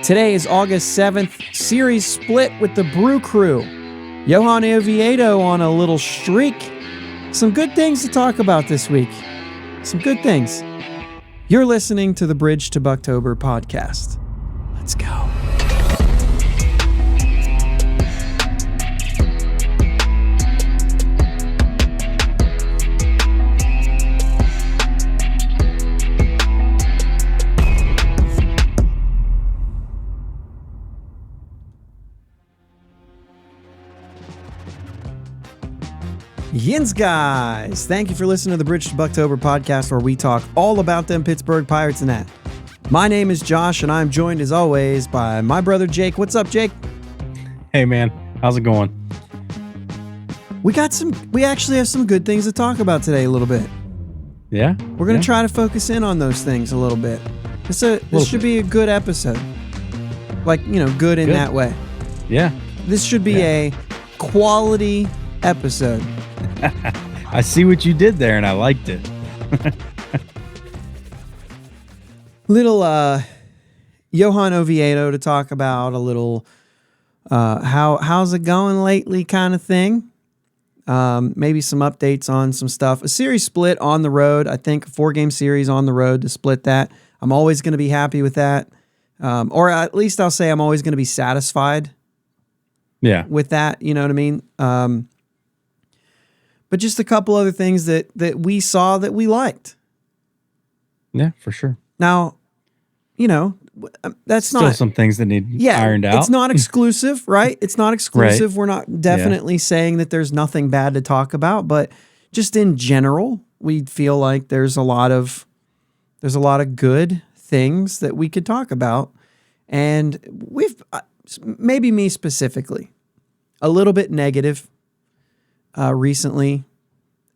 Today is August 7th, series split with the Brew Crew. Johan Oviedo on a little streak. Some good things to talk about this week. Some good things. You're listening to the Bridge to Buctober podcast. Let's go. Yins guys, thank you for listening to the Bridge to Buctober podcast, where we talk all about them Pittsburgh Pirates and that. My name is Josh, and I'm joined as always by my brother Jake. What's up, Jake? Hey man, how's it going? We actually have some good things to talk about today a little bit. Yeah? We're going to try to focus in on those things a little bit. This should be a good episode. Like, good in that way. Yeah. This should be a quality episode. I see what you did there, and I liked it. Little Johan Oviedo to talk about, a little how's it going lately kind of thing. Maybe some updates on some stuff. A series split on the road. I think a 4-game series on the road to split that. I'm always going to be happy with that. Or at least I'll say I'm always going to be satisfied with that. You know what I mean? But just a couple other things that we saw that we liked. Yeah, for sure. Now, that's still some things that need ironed out. It's not exclusive, right? It's not exclusive. Right. We're not definitely saying that there's nothing bad to talk about, but just in general, we feel like there's a lot of good things that we could talk about. And we've, maybe me specifically, a little bit negative recently,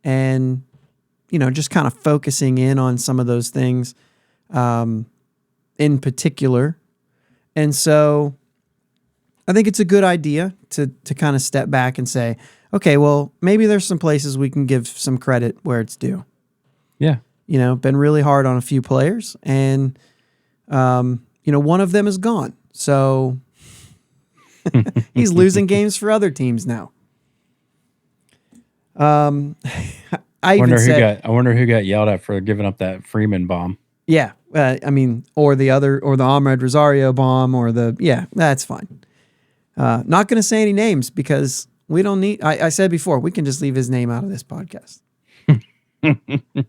and just kind of focusing in on some of those things in particular. And so I think it's a good idea to kind of step back and say, okay, well, maybe there's some places we can give some credit where it's due. Yeah. Been really hard on a few players, and one of them is gone. So he's losing games for other teams now. I wonder who got yelled at for giving up that Freeman bomb. Yeah, or the Ahmed Rosario bomb, that's fine. Not going to say any names because we don't need. I said before, we can just leave his name out of this podcast.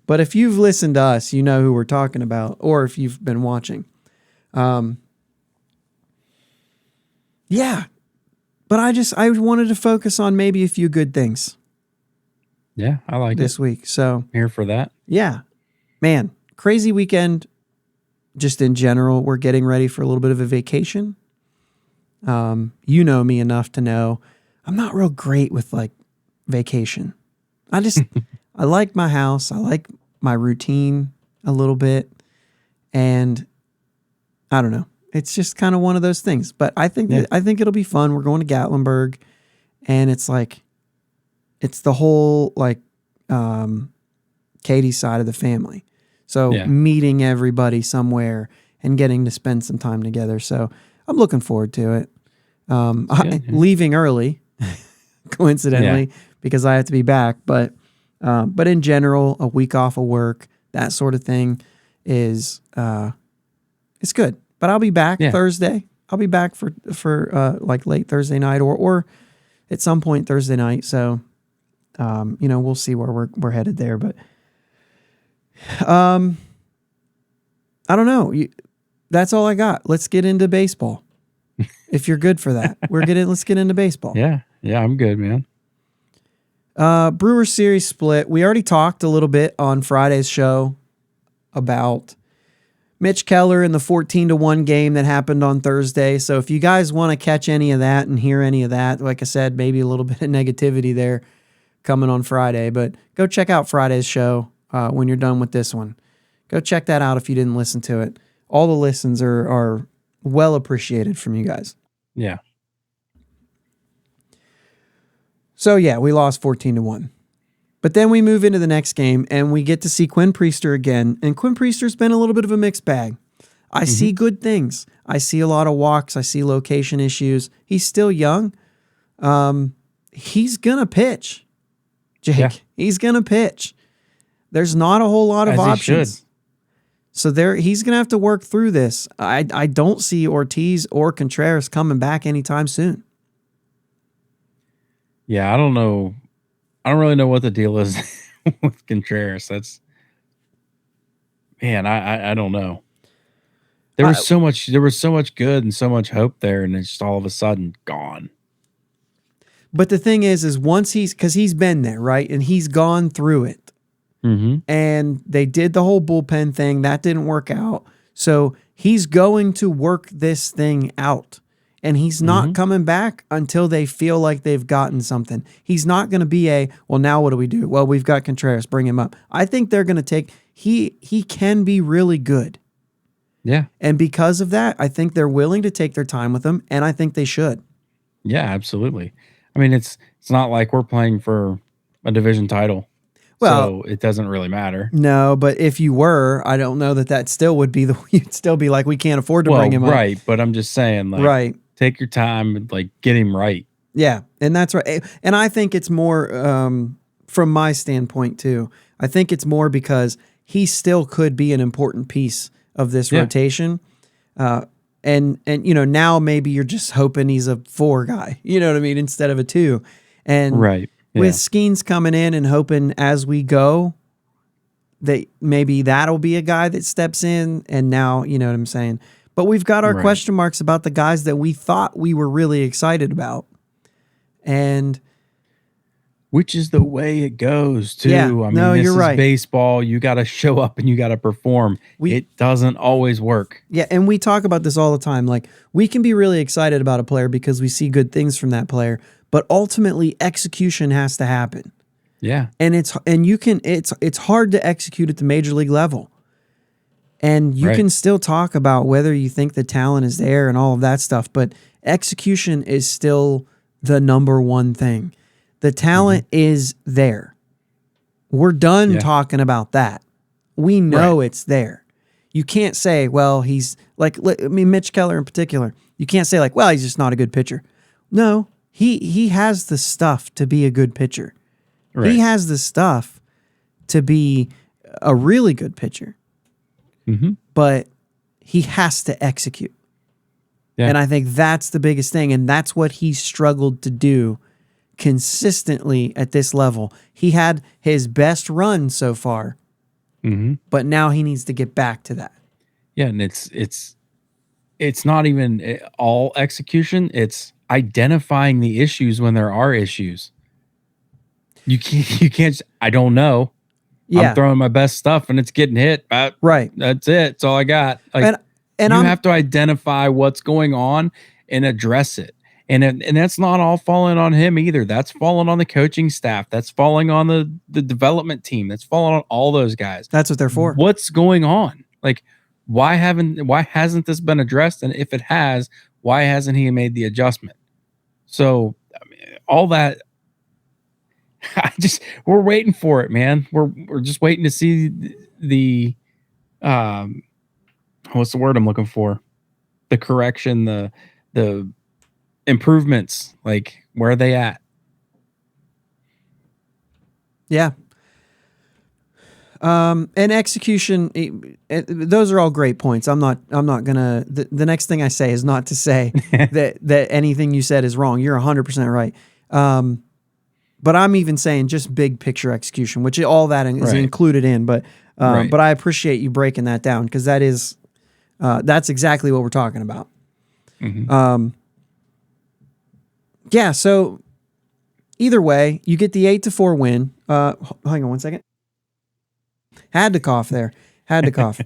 But if you've listened to us, you know who we're talking about, or if you've been watching. But I wanted to focus on maybe a few good things. Yeah, I like this week. So I'm here for that. Yeah, man, crazy weekend. Just in general, we're getting ready for a little bit of a vacation. You know me enough to know I'm not real great with like vacation. I like my house. I like my routine a little bit, and I don't know. It's just kind of one of those things. But I think it'll be fun. We're going to Gatlinburg, and it's the whole Katie's side of the family. So meeting everybody somewhere and getting to spend some time together. So I'm looking forward to it. Leaving early, coincidentally, because I have to be back. But in general, a week off of work, that sort of thing is it's good. But I'll be back Thursday. I'll be back for late Thursday night or at some point Thursday night. So we'll see where we're headed there. But I don't know. That's all I got. Let's get into baseball. If you're good for that, let's get into baseball. Yeah, I'm good, man. Brewers series split. We already talked a little bit on Friday's show about Mitch Keller in the 14-1 game that happened on Thursday. So if you guys want to catch any of that and hear any of that, like I said, maybe a little bit of negativity there coming on Friday, but go check out Friday's show when you're done with this one. Go check that out if you didn't listen to it. All the listens are well appreciated from you guys. Yeah. So we lost 14-1. But then we move into the next game and we get to see Quinn Priester again. And Quinn Priester's been a little bit of a mixed bag. I see good things. I see a lot of walks. I see location issues. He's still young. He's going to pitch, Jake. Yeah. He's going to pitch. There's not a whole lot of options. So he's going to have to work through this. I don't see Ortiz or Contreras coming back anytime soon. Yeah, I don't know. I don't really know what the deal is with Contreras. I don't know. There was so much good and so much hope there, and it's just all of a sudden gone. But the thing is once because he's been there, right? And he's gone through it. Mm-hmm. And they did the whole bullpen thing. That didn't work out. So he's going to work this thing out. And he's not coming back until they feel like they've gotten something. He's not going to be well, now what do we do? Well, we've got Contreras, bring him up. I think they're going to he can be really good. Yeah. And because of that, I think they're willing to take their time with him, and I think they should. Yeah, absolutely. I mean, it's not like we're playing for a division title. Well, so it doesn't really matter. No, but if you were, I don't know that still would be you'd still be like, we can't afford to bring him up. Right, but I'm just saying, like, right. Take your time and like get him right. Yeah, and that's right. And I think it's more from my standpoint too. I think it's more because he still could be an important piece of this rotation. And now maybe you're just hoping he's a 4 guy, you know what I mean, instead of a 2. And right. Yeah. With Skeens coming in and hoping as we go that maybe that'll be a guy that steps in, and now, you know what I'm saying? But we've got our question marks about the guys that we thought we were really excited about. And which is the way it goes too. Yeah, I mean, you're right. Baseball. You got to show up and you got to perform. It doesn't always work. Yeah, and we talk about this all the time. Like, we can be really excited about a player because we see good things from that player, but ultimately execution has to happen. Yeah. And it's hard to execute at the major league level. And you can still talk about whether you think the talent is there and all of that stuff, but execution is still the number one thing. The talent is there. We're done talking about that. We know it's there. You can't say, well, he's like, Mitch Keller in particular. You can't say like, well, he's just not a good pitcher. No, he has the stuff to be a good pitcher. Right. He has the stuff to be a really good pitcher. Mm-hmm. But he has to execute. Yeah. And I think that's the biggest thing. And that's what he struggled to do consistently at this level. He had his best run so far, but now he needs to get back to that. Yeah, and it's not even all execution. It's identifying the issues when there are issues. You can't. I don't know. Yeah. I'm throwing my best stuff and it's getting hit. Right. That's it. That's all I got. Like, and you have to identify what's going on and address it. And that's not all falling on him either. That's falling on the coaching staff. That's falling on the development team. That's falling on all those guys. That's what they're for. What's going on? Like, why hasn't this been addressed? And if it has, why hasn't he made the adjustment? So, I mean, all that. We're waiting for it, man. We're just waiting to see the what's the word I'm looking for? The correction, the improvements. Like, where are they at? Yeah. And execution, those are all great points. I'm not gonna. The next thing I say is not to say that anything you said is wrong. You're 100% right. But I'm even saying just big picture execution, which all that is included in. But I appreciate you breaking that down, because that's exactly what we're talking about. Mm-hmm. Yeah. So either way, you get the 8-4 win. Hang on one second. Had to cough there. 8-4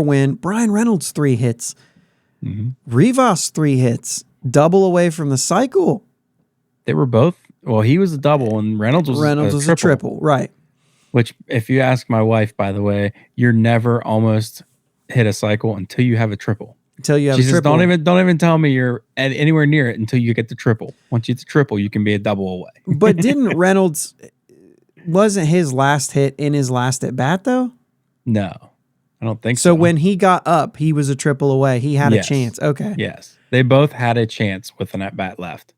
win. Brian Reynolds 3 hits. Mm-hmm. Rivas 3 hits. Double away from the cycle. They were both. Well, he was a double and Reynolds was a triple. Right. Which, if you ask my wife, by the way, you're never almost hit a cycle until you have a triple. Until you have a triple. Don't even tell me you're anywhere near it until you get the triple. Once you get the triple, you can be a double away. But didn't Reynolds, wasn't his last hit in his last at bat though? No, I I don't think So so. when he got up, he was a triple away. He had a Yes. chance. Okay. Yes. They both had a chance with an at-bat left.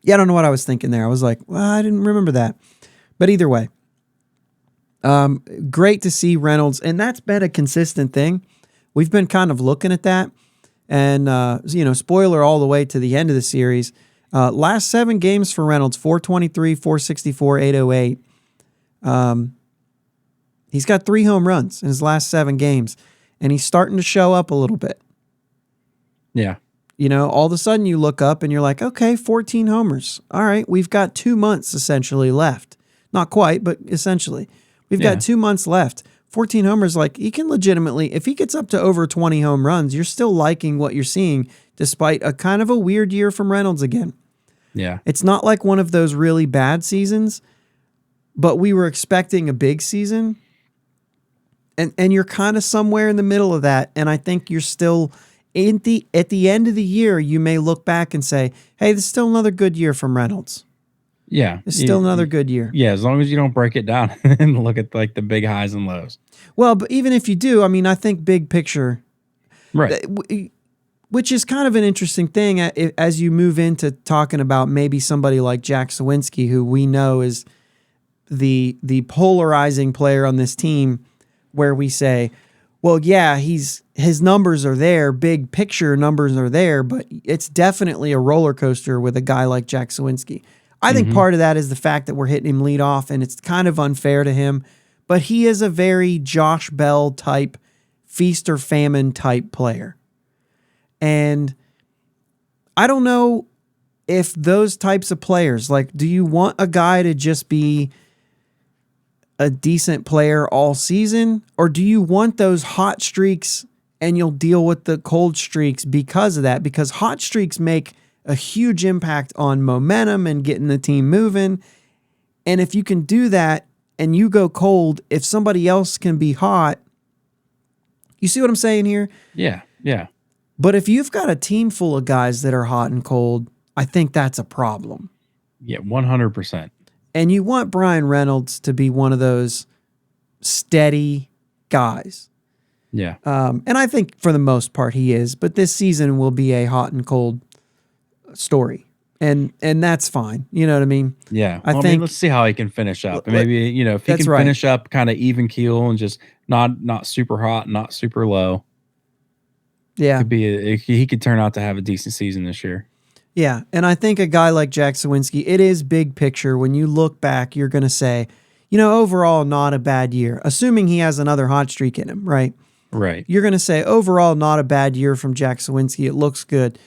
Yeah, I don't know what I was thinking there. I was like, well, I didn't remember that. But either way, great to see Reynolds. And that's been a consistent thing. We've been kind of looking at that. And, spoiler all the way to the end of the series. Last 7 games for Reynolds, 423, 464, 808. He's got 3 home runs in his last 7 games. And he's starting to show up a little bit. Yeah. All of a sudden you look up and you're like, okay, 14 homers. All right, we've got 2 months essentially left. Not quite, but essentially. We've got 2 months left. 14 homers, like he can legitimately, if he gets up to over 20 home runs, you're still liking what you're seeing despite a kind of a weird year from Reynolds again. Yeah. It's not like one of those really bad seasons, but we were expecting a big season. And you're kind of somewhere in the middle of that. And I think you're still at the end of the year, you may look back and say, hey, this is still another good year from Reynolds. Yeah. It's still another good year. Yeah, as long as you don't break it down and look at like the big highs and lows. Well, but even if you do, I mean, I think big picture, Right. which is kind of an interesting thing as you move into talking about maybe somebody like Jack Sawinski, who we know is the polarizing player on this team, where we say, well, yeah, his numbers are there, big picture numbers are there, but it's definitely a roller coaster with a guy like Jack Sawinski. I think part of that is the fact that we're hitting him lead off, and it's kind of unfair to him, but he is a very Josh Bell type, feast or famine type player. And I don't know if those types of players, like, do you want a guy to just be a decent player all season, or do you want those hot streaks and you'll deal with the cold streaks because of that? Because hot streaks make a huge impact on momentum and getting the team moving. And if you can do that and you go cold, if somebody else can be hot, you see what I'm saying here? Yeah. Yeah. But if you've got a team full of guys that are hot and cold, I think that's a problem. Yeah. 100%. And you want Brian Reynolds to be one of those steady guys. Yeah. And I think for the most part he is, but this season will be a hot and cold story. And that's fine. You know what I mean? Yeah. I think let's see how he can finish up. And maybe, if he can finish up kind of even keel and just not super hot, not super low. Yeah. He could turn out to have a decent season this year. Yeah, and I think a guy like Jack Sawinski, it is big picture. When you look back, you're going to say, overall, not a bad year, assuming he has another hot streak in him, right? Right. You're going to say, overall, not a bad year from Jack Sawinski. It looks good.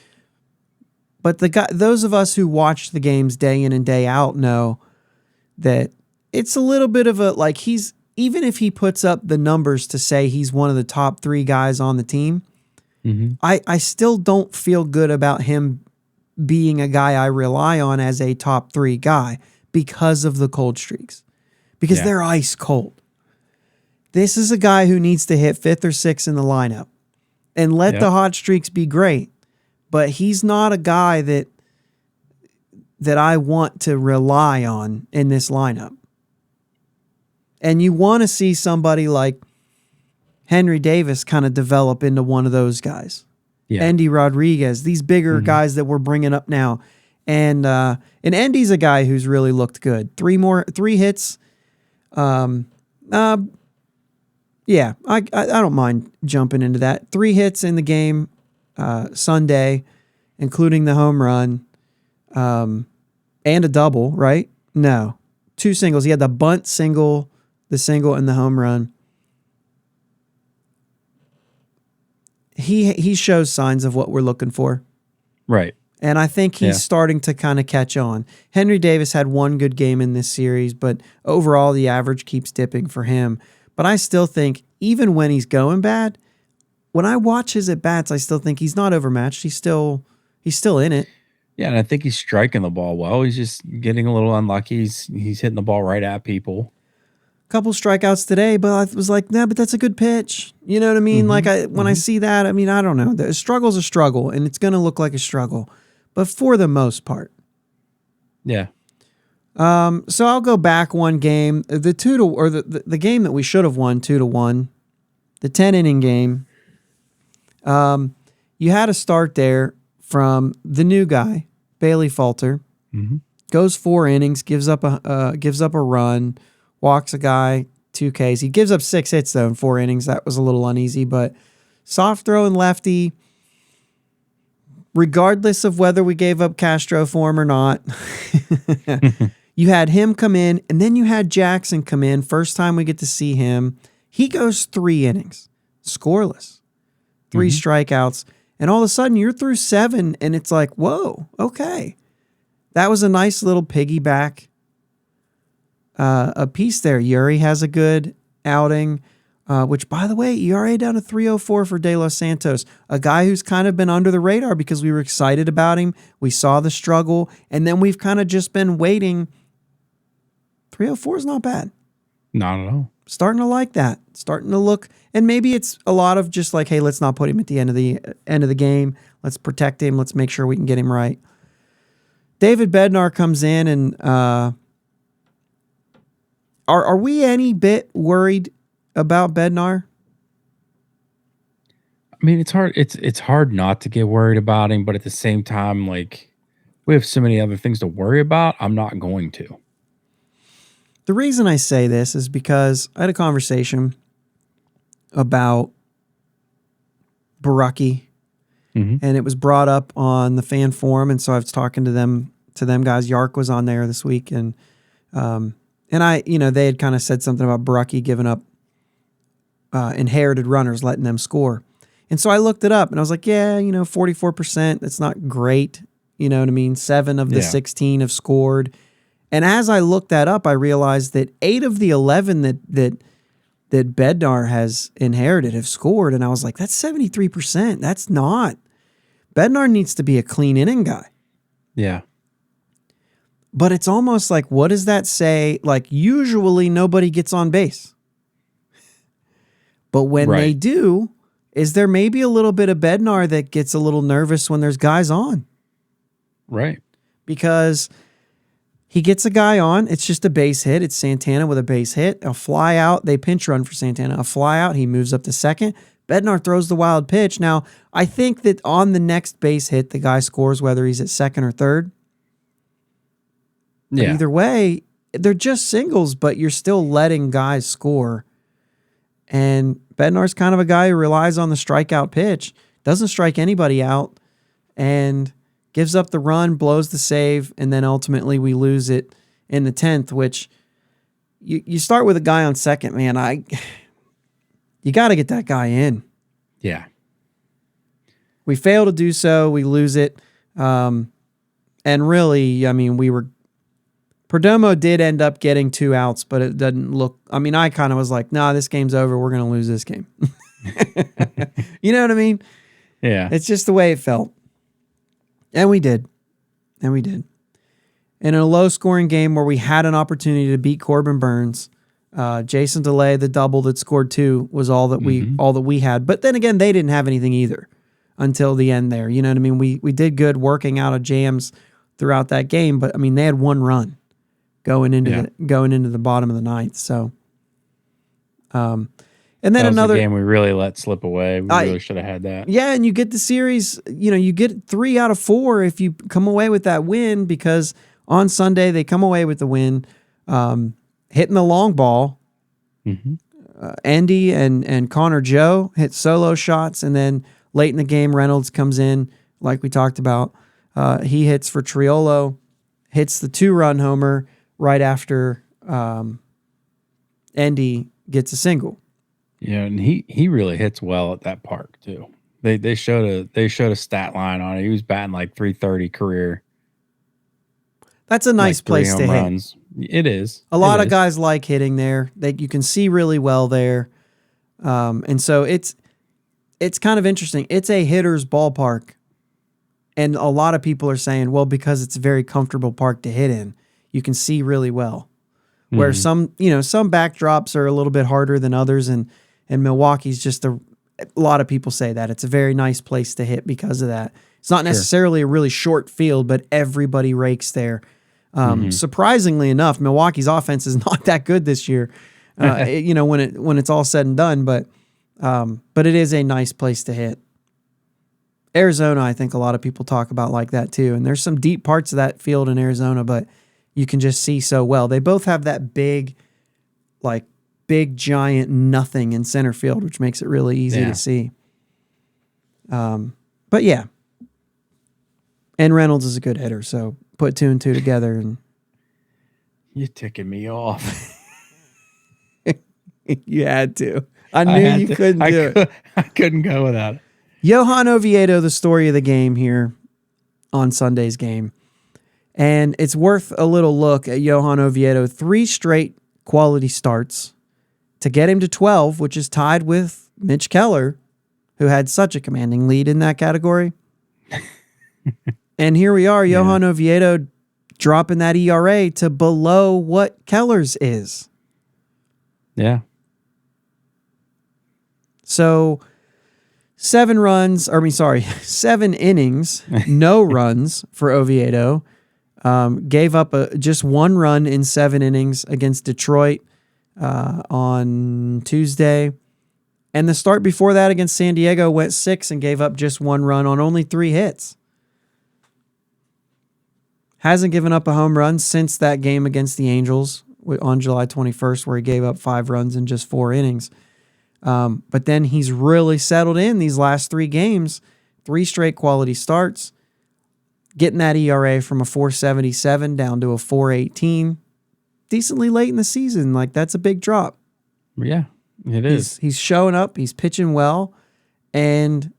But those of us who watch the games day in and day out know that it's a little bit of a, like, even if he puts up the numbers to say he's one of the top 3 guys on the team, I still don't feel good about him being a guy I rely on as a top 3 guy because of the cold streaks, because they're ice cold. This is a guy who needs to hit 5th or 6th in the lineup and let the hot streaks be great, but he's not a guy that I want to rely on in this lineup. And you want to see somebody like Henry Davis kind of develop into one of those guys. Yeah. Endy Rodriguez, these bigger guys that we're bringing up now. And Endy's a guy who's really looked good. 3 hits. Yeah, I don't mind jumping into that. 3 hits in the game Sunday, including the home run and a double, right? No, 2 singles. He had the bunt single, the single, and the home run. He shows signs of what we're looking for. Right. And I think he's starting to kind of catch on. Henry Davis had 1 good game in this series, but overall the average keeps dipping for him. But I still think, even when he's going bad, when I watch his at-bats, I still think he's not overmatched. He's still in it. Yeah, and I think he's striking the ball well. He's just getting a little unlucky. He's hitting the ball right at people. Couple strikeouts today, but I was like, nah, but that's a good pitch. You know what I mean? Like when I see that, I mean, I don't know. The struggle's a struggle, and it's going to look like a struggle, but for the most part. Yeah. So I'll go back 1 game. The game that we should have won 2-1 the 10-inning game, you had a start there from the new guy, Bailey Falter. Mm-hmm. Goes 4 innings, gives up a run, walks a guy, 2 Ks. He gives up 6 hits though in 4 innings. That was a little uneasy, but soft throwing lefty. Regardless of whether we gave up Castro for him or not, you had him come in, and then you had Jackson come in. First time we get to see him. He goes 3 innings, scoreless, 3 strikeouts, and all of a sudden you're through 7, and it's like, whoa, okay. That was a nice little piggyback a piece there. Yuri has a good outing, which, by the way, ERA down to 3.04 for De Los Santos, a guy who's kind of been under the radar because we were excited about him. We saw the struggle, and then we've kind of just been waiting. 3.04 is not bad. Not at all. Starting to like that. Starting to look, and maybe it's a lot of just like, hey, let's not put him at the end of the game. Let's protect him. Let's make sure we can get him right. David Bednar comes in, and are we any bit worried about Bednar? I mean, it's hard. It's hard not to get worried about him, but at the same time, like, we have so many other things to worry about. I'm not going to. The reason I say this is because I had a conversation about Baraki, and it was brought up on the fan forum, and so I was talking to them guys. Yark was on there this week, and I, they had kind of said something about Baraki giving up inherited runners, letting them score. And so I looked it up, and I was like, yeah, 44%, that's not great. You know what I mean? 7 of the 16 have scored. And as I looked that up, I realized that 8 of the 11 that Bednar has inherited have scored. And I was like, that's 73%. That's not. Bednar needs to be a clean inning guy. Yeah. But it's almost like, what does that say? Like, usually nobody gets on base. But when they do, is there maybe a little bit of Bednar that gets a little nervous when there's guys on? Right. Because he gets a guy on, it's just a base hit. It's Santana with a base hit. A fly out, they pinch run for Santana. A fly out, he moves up to second. Bednar throws the wild pitch. Now, I think that on the next base hit, the guy scores whether he's at second or third. But either way, they're just singles, but you're still letting guys score. And Bednar's kind of a guy who relies on the strikeout pitch, doesn't strike anybody out, and gives up the run, blows the save, and then ultimately we lose it in the 10th, which you start with a guy on second, man. You got to get that guy in. Yeah. We fail to do so. We lose it. And really, I mean, Perdomo did end up getting 2 outs, but it doesn't look, I mean, I kind of was like, nah, this game's over. We're going to lose this game. You know what I mean? Yeah. It's just the way it felt. And we did. And in a low-scoring game where we had an opportunity to beat Corbin Burns, Jason DeLay, the double that scored 2, was all that we had. But then again, they didn't have anything either until the end there. You know what I mean? We did good working out of jams throughout that game, but I mean, they had 1 run going into the bottom of the 9th. So, and then that was another the game we really let slip away. We really should have had that. Yeah, and you get the series. You get 3 out of 4 if you come away with that win, because on Sunday they come away with the win, hitting the long ball. Andy and Connor Joe hit solo shots, and then late in the game Reynolds comes in, like we talked about. He hits for Triolo, hits the 2-run homer right after Andy gets a single. Yeah, and he really hits well at that park too. They showed a stat line on it. He was batting like .330 career. That's a nice place to hit. It is. A lot of guys like hitting there. You can see really well there, and so it's kind of interesting. It's a hitter's ballpark, and a lot of people are saying, well, because it's a very comfortable park to hit in, you can see really well. Where some backdrops are a little bit harder than others, and Milwaukee's just a lot of people say that it's a very nice place to hit because of that. It's not necessarily a really short field, but everybody rakes there. Surprisingly enough, Milwaukee's offense is not that good this year. When it's all said and done, but But it is a nice place to hit. Arizona, I think a lot of people talk about like that too. And there's some deep parts of that field in Arizona, but you can just see so well. They both have that big giant nothing in center field, which makes it really easy to see. But yeah. And Reynolds is a good hitter, so put 2 and 2 together. And you're ticking me off. You had to. I knew you couldn't do it. I couldn't go without it. Johan Oviedo, the story of the game here on Sunday's game. And it's worth a little look at Johan Oviedo. 3 straight quality starts to get him to 12, which is tied with Mitch Keller, who had such a commanding lead in that category. And here we are, Johan Oviedo dropping that ERA to below what Keller's is. Yeah. So 7 innings, no runs for Oviedo. Gave up just 1 run in 7 innings against Detroit on Tuesday. And the start before that against San Diego went 6 and gave up just 1 run on only 3 hits. Hasn't given up a home run since that game against the Angels on July 21st, where he gave up 5 runs in just 4 innings. But then he's really settled in these last 3 games, 3 straight quality starts, getting that ERA from a 4.77 down to a 4.18. Decently late in the season. Like, that's a big drop. Yeah, it is. He's showing up. He's pitching well. And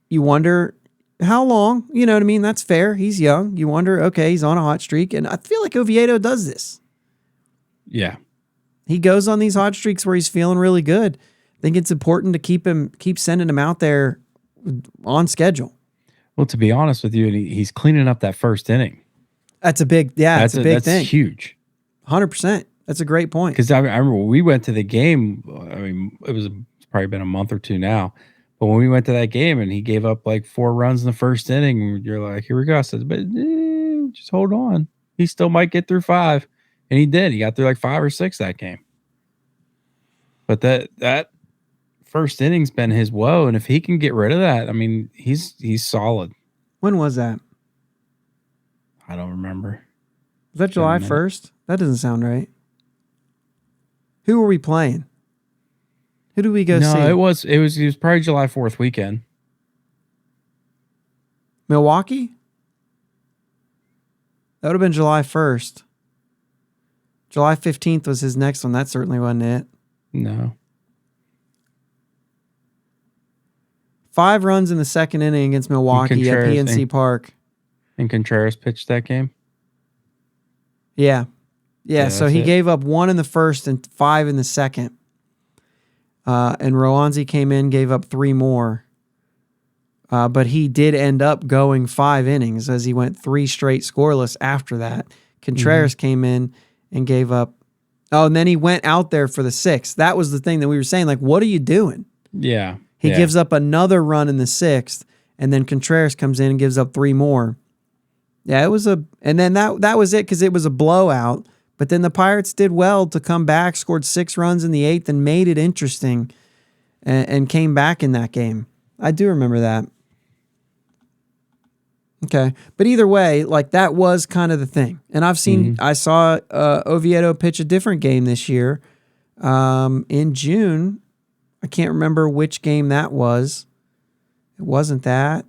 you wonder how long, you know what I mean? That's fair. He's young. You wonder, okay, he's on a hot streak. And I feel like Oviedo does this. Yeah. He goes on these hot streaks where he's feeling really good. I think it's important to keep sending him out there on schedule. Well, to be honest with you, he's cleaning up that first inning. That's a big, that's a big thing. That's huge. 100%. That's a great point. Because I remember when we went to the game, I mean, it's probably been a month or 2 now, but when we went to that game and he gave up like 4 runs in the first inning, you're like, here we go. I said, but just hold on. He still might get through 5. And he did. He got through like 5 or 6 that game. But that first inning's been his woe. And if he can get rid of that, I mean, he's solid. When was that? I don't remember. Was that July 1st? That doesn't sound right. Who were we playing? Who did we go see? No, it was probably July 4th weekend. Milwaukee? That would have been July 1st. July 15th was his next one. That certainly wasn't it. No. 5 runs in the second inning against Milwaukee at PNC Park. And Contreras pitched that game? Yeah. So he gave up 1 in the first and 5 in the second. And Roanzi came in, gave up 3 more. But he did end up going 5 innings as he went 3 straight scoreless after that. Contreras came in and gave up. Oh, and then he went out there for the 6th. That was the thing that we were saying. Like, what are you doing? Yeah. He gives up another run in the 6th, and then Contreras comes in and gives up 3 more. Yeah, and then that was it because it was a blowout. But then the Pirates did well to come back, scored 6 runs in the 8th, and made it interesting, and came back in that game. I do remember that. Okay, but either way, like that was kind of the thing. And I saw Oviedo pitch a different game this year in June. I can't remember which game that was. It wasn't that.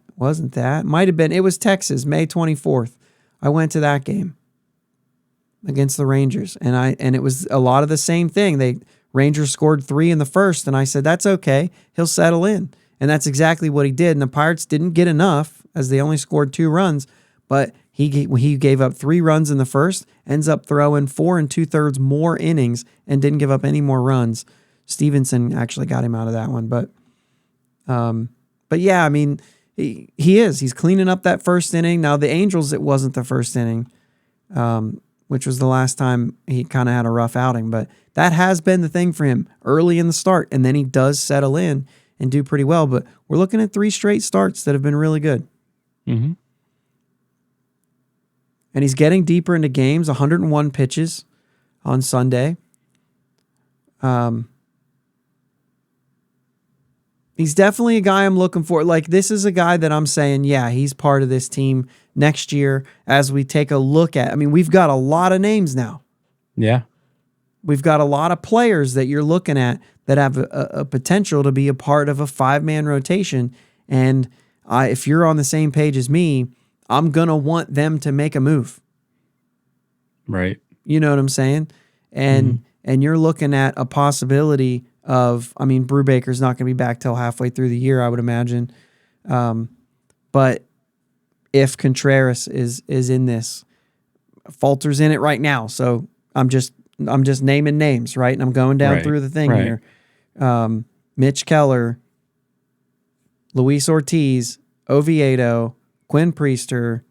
Might have been. It was Texas, May 24th. I went to that game against the Rangers, and it was a lot of the same thing. Rangers scored 3 in the first, and I said, that's okay. He'll settle in. And that's exactly what he did. And the Pirates didn't get enough as they only scored 2 runs, but he gave up 3 runs in the first, ends up throwing 4 2/3 more innings and didn't give up any more runs. Stevenson actually got him out of that one. But yeah, I mean, he's cleaning up that first inning. Now the Angels, it wasn't the first inning, which was the last time he kind of had a rough outing, but that has been the thing for him early in the start. And then he does settle in and do pretty well, but we're looking at 3 straight starts that have been really good. Mm-hmm. And he's getting deeper into games, 101 pitches on Sunday. He's definitely a guy I'm looking for. Like, this is a guy that I'm saying, yeah, he's part of this team next year as we take a look at. I mean, we've got a lot of names now. Yeah. We've got a lot of players that you're looking at that have a potential to be a part of a 5-man rotation. And if you're on the same page as me, I'm going to want them to make a move. Right. You know what I'm saying? And you're looking at a possibility of, I mean, Brubaker's not going to be back till halfway through the year, I would imagine. But if Contreras is in this, Falter's in it right now. So I'm just naming names, right? And I'm going down through the thing here. Mitch Keller, Luis Ortiz, Oviedo, Quinn Priester,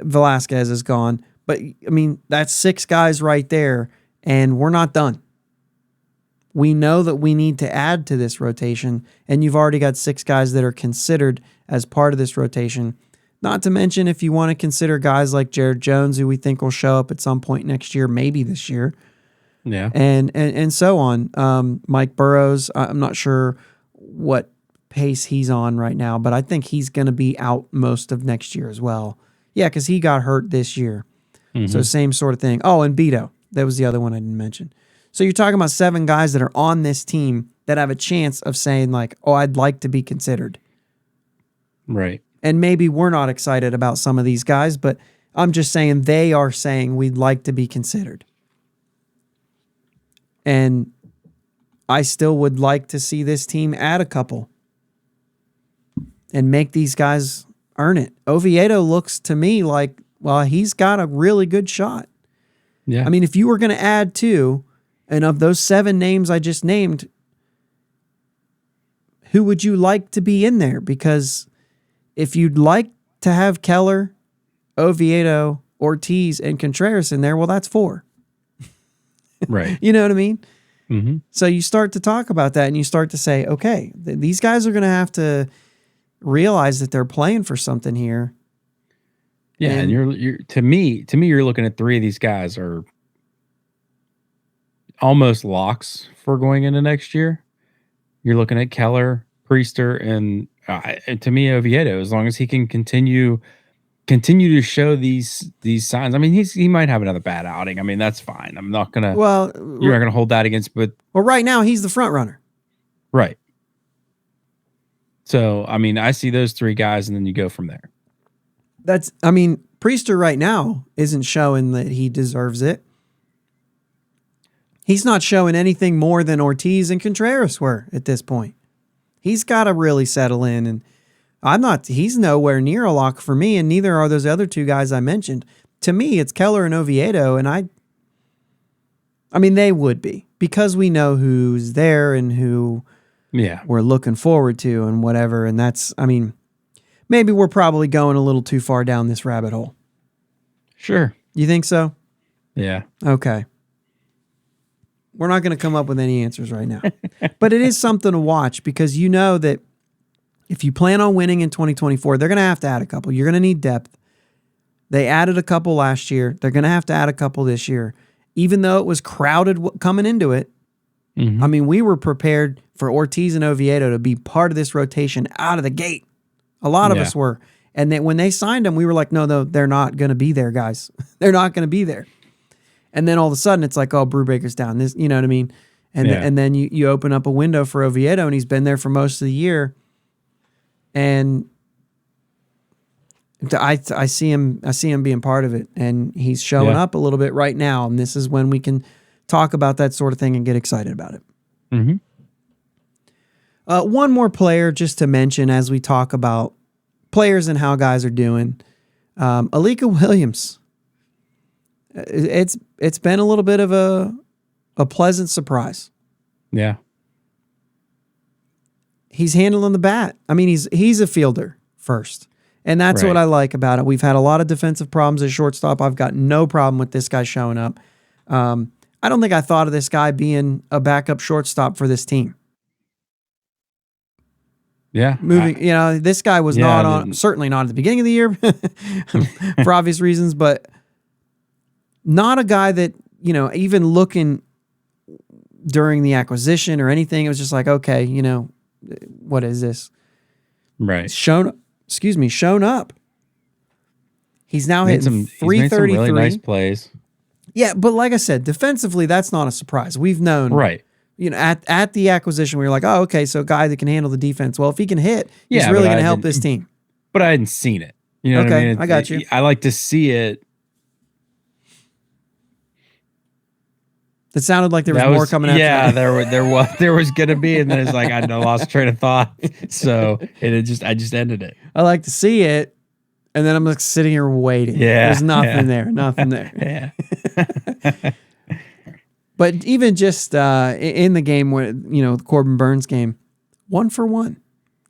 Velasquez is gone. But, I mean, that's 6 guys right there, and we're not done. We know that we need to add to this rotation, and you've already got 6 guys that are considered as part of this rotation. Not to mention if you want to consider guys like Jared Jones, who we think will show up at some point next year, maybe this year. Yeah. And so on. Mike Burrows, I'm not sure what pace he's on right now, but I think he's going to be out most of next year as well. Yeah, because he got hurt this year. So same sort of thing. Oh, and Beto. That was the other one I didn't mention. So you're talking about 7 guys that are on this team that have a chance of saying like, oh, I'd like to be considered. Right. And maybe we're not excited about some of these guys, but I'm just saying they are saying we'd like to be considered. And I still would like to see this team add a couple and make these guys earn it. Oviedo looks to me like, well, he's got a really good shot. Yeah. I mean, if you were going to add 2, and of those 7 names I just named, who would you like to be in there? Because if you'd like to have Keller, Oviedo, Ortiz, and Contreras in there, well, that's 4. Right. You know what I mean? Mm-hmm. So you start to talk about that and you start to say, okay, these guys are going to have to realize that they're playing for something here. Yeah, and you're to me, you're looking at 3 of these guys are almost locks for going into next year. You're looking at Keller, Priester, and to me, Oviedo. As long as he can continue to show these signs. I mean, he might have another bad outing. I mean, that's fine. I'm not gonna. Well, you're not gonna hold that against. But right now he's the front runner. Right. So I mean, I see those 3 guys, and then you go from there. Priester right now isn't showing that he deserves it. He's not showing anything more than Ortiz and Contreras were at this point. He's got to really settle in, and he's nowhere near a lock for me, and neither are those other 2 guys I mentioned. To me, it's Keller and Oviedo, and I mean, they would be, because we know who's there and who we're looking forward to and whatever, and that's, I mean, maybe we're probably going a little too far down this rabbit hole. Sure. You think so? Yeah. Okay. We're not going to come up with any answers right now. But it is something to watch, because you know that if you plan on winning in 2024, they're going to have to add a couple. You're going to need depth. They added a couple last year. They're going to have to add a couple this year. Even though it was crowded coming into it, I mean, we were prepared for Ortiz and Oviedo to be part of this rotation out of the gate. A lot of us were. And then when they signed them, we were like, no, they're not going to be there, guys. They're not going to be there. And then all of a sudden it's like, oh, Brubaker's down. This, you know what I mean? And then you open up a window for Oviedo, and he's been there for most of the year. And I see him being part of it, and he's showing up a little bit right now. And this is when we can talk about that sort of thing and get excited about it. Mm-hmm. One more player just to mention as we talk about players and how guys are doing. Alika Williams. It's been a little bit of a pleasant surprise. Yeah. He's handling the bat. I mean, he's a fielder first. And that's what I like about it. We've had a lot of defensive problems at shortstop. I've got no problem with this guy showing up. I don't think I thought of this guy being a backup shortstop for this team. Yeah. This guy was not on, certainly not at the beginning of the year for obvious reasons, but not a guy that, even looking during the acquisition or anything, it was just like, okay, what is this? Right. Shown up. He's now hitting 333. He's made some really nice plays. Yeah, but like I said, defensively, that's not a surprise. We've known, right? At the acquisition, we were like, oh, okay, so a guy that can handle the defense. Well, if he can hit, he's really going to help this team. But I hadn't seen it. You know what I mean? I got you. I like to see it. It sounded like there was more coming after that. there was going to be, and then it's like I lost train of thought. So I just ended it. I like to see it. And then I'm like sitting here waiting. Yeah. There's nothing there. Nothing there. Yeah. But even just in the game where, the Corbin Burns game, 1 for 1.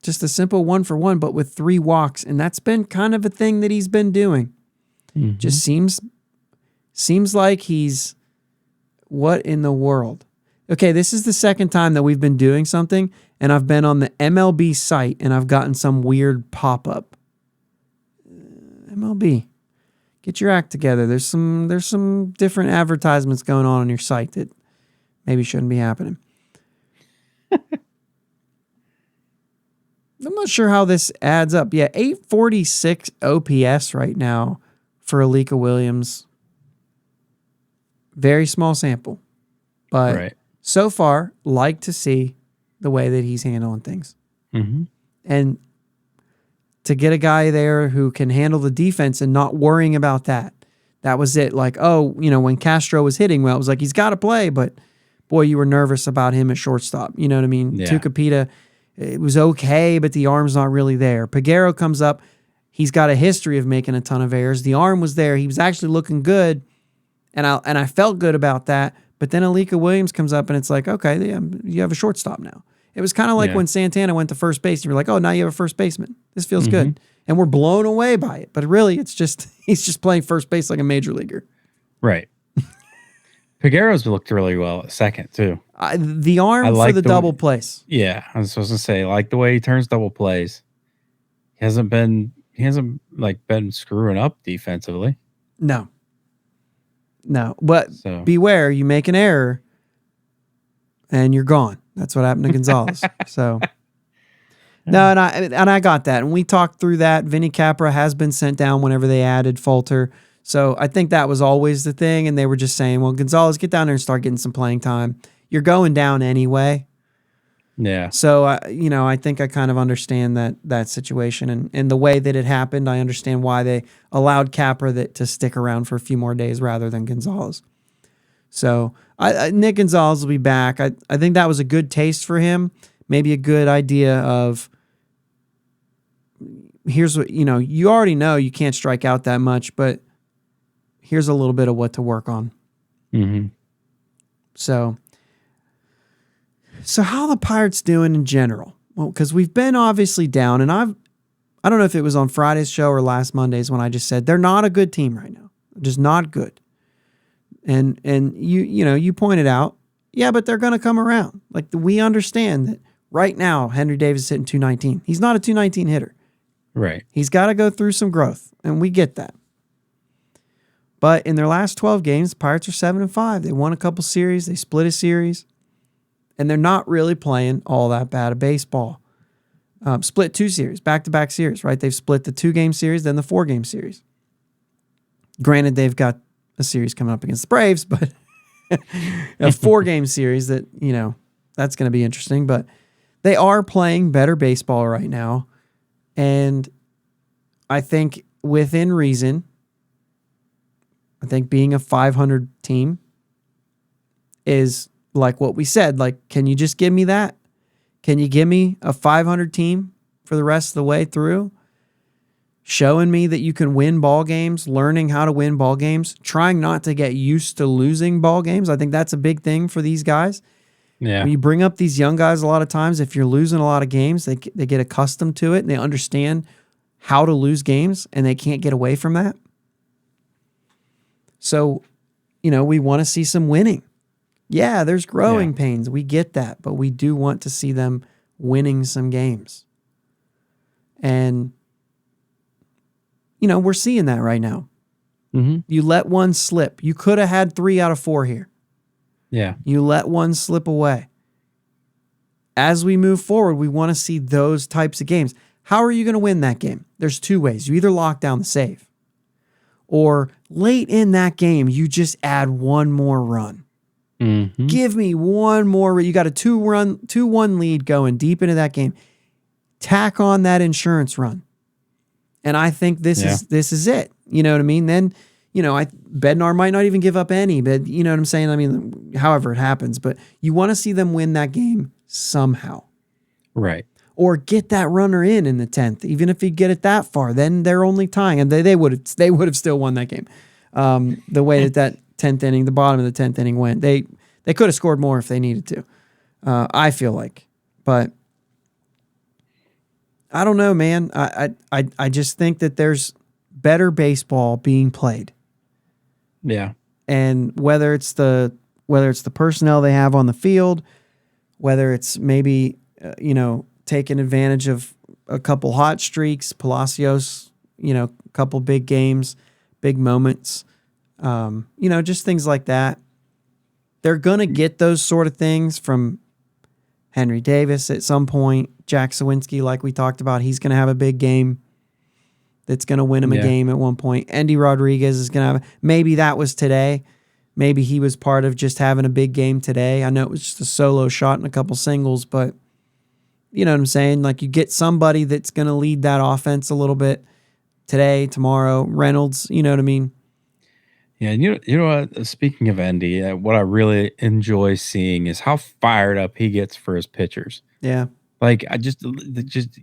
Just a simple 1 for 1, but with 3 walks. And that's been kind of a thing that he's been doing. Mm-hmm. Just seems like he's, what in the world? Okay, this is the second time that we've been doing something, and I've been on the MLB site, and I've gotten some weird pop-up. MLB, get your act together. There's some different advertisements going on your site that maybe shouldn't be happening. I'm not sure how this adds up. Yeah, 846 OPS right now for Alika Williams. Very small sample, but so far, like to see the way that he's handling things. Mm-hmm. And to get a guy there who can handle the defense and not worrying about that. That was it. Like, when Castro was hitting well, it was like, he's got to play, but boy, you were nervous about him at shortstop. You know what I mean? Yeah. Tucapita, it was okay, but the arm's not really there. Peguero comes up. He's got a history of making a ton of errors. The arm was there. He was actually looking good, and I felt good about that. But then Alika Williams comes up, and it's like, okay, you have a shortstop now. It was kind of like when Santana went to first base, and you were like, oh, now you have a first baseman. This feels good. And we're blown away by it. But really, he's just playing first base like a major leaguer. Right. Peguero's looked really well at second, too. The arm for the double plays. Yeah, I was supposed to say, like the way he turns double plays. He hasn't been screwing up defensively. No. But beware, you make an error, and you're gone. That's what happened to Gonzalez. So, no, and I got that. And we talked through that. Vinny Capra has been sent down whenever they added Falter. So I think that was always the thing. And they were just saying, well, Gonzalez, get down there and start getting some playing time. You're going down anyway. Yeah. So, I think I kind of understand that situation. And the way that it happened, I understand why they allowed Capra to stick around for a few more days rather than Gonzalez. So Nick Gonzalez will be back. I think that was a good taste for him. Maybe a good idea of, here's what, you already know you can't strike out that much, but here's a little bit of what to work on. Mm-hmm. So how the Pirates doing in general? Well, because we've been obviously down, and I don't know if it was on Friday's show or last Monday's when I just said they're not a good team right now. Just not good. And you pointed out, yeah, but they're going to come around. Like, we understand that right now Henry Davis is hitting 219. He's not a 219 hitter. Right. He's got to go through some growth, and we get that. But in their last 12 games, the Pirates are 7-5. They won a couple series. They split a series. And they're not really playing all that bad of baseball. Split 2 series, back-to-back series, right? They've split the 2-game series, then the 4-game series. Granted, they've got a series coming up against the Braves, but a 4-game series that, that's going to be interesting. But they are playing better baseball right now. And I think within reason, I think being a 500 team is like what we said. Like, can you just give me that? Can you give me a 500 team for the rest of the way through? Showing me that you can win ball games, learning how to win ball games, trying not to get used to losing ball games. I think that's a big thing for these guys. Yeah. When you bring up these young guys a lot of times, if you're losing a lot of games, they get accustomed to it and they understand how to lose games and they can't get away from that. So, we want to see some winning. Yeah, there's growing pains. We get that, but we do want to see them winning some games. And, we're seeing that right now. Mm-hmm. You let one slip. You could have had 3 out of 4 here. Yeah. You let one slip away. as we move forward, we want to see those types of games. How are you going to win that game? There's two ways. You either lock down the save, or late in that game, you just add one more run. Mm-hmm. Give me one more. You got a 2-1 lead going deep into that game. Tack on that insurance run. And I think this is it. You know what I mean? Then, Bednar might not even give up any, but you know what I'm saying? I mean, however it happens, but you want to see them win that game somehow. Right. Or get that runner in the 10th. Even if you get it that far, then they're only tying, and they would have still won that game. The way that 10th inning, the bottom of the 10th inning went, they could have scored more if they needed to. I feel like, but I don't know, man. I just think that there's better baseball being played. Yeah. And whether it's the personnel they have on the field, whether it's maybe taking advantage of a couple hot streaks, Palacios, a couple big games, big moments, just things like that. They're going to get those sort of things from Henry Davis at some point. Jack Sawinski, like we talked about, he's going to have a big game that's going to win him a game at one point. Andy Rodriguez is going to have, maybe that was today. Maybe he was part of just having a big game today. I know it was just a solo shot and a couple singles, but you know what I'm saying? Like, you get somebody that's going to lead that offense a little bit today, tomorrow. Reynolds, you know what I mean? Yeah, you know what? Speaking of Andy, what I really enjoy seeing is how fired up he gets for his pitchers. Yeah. Like, I just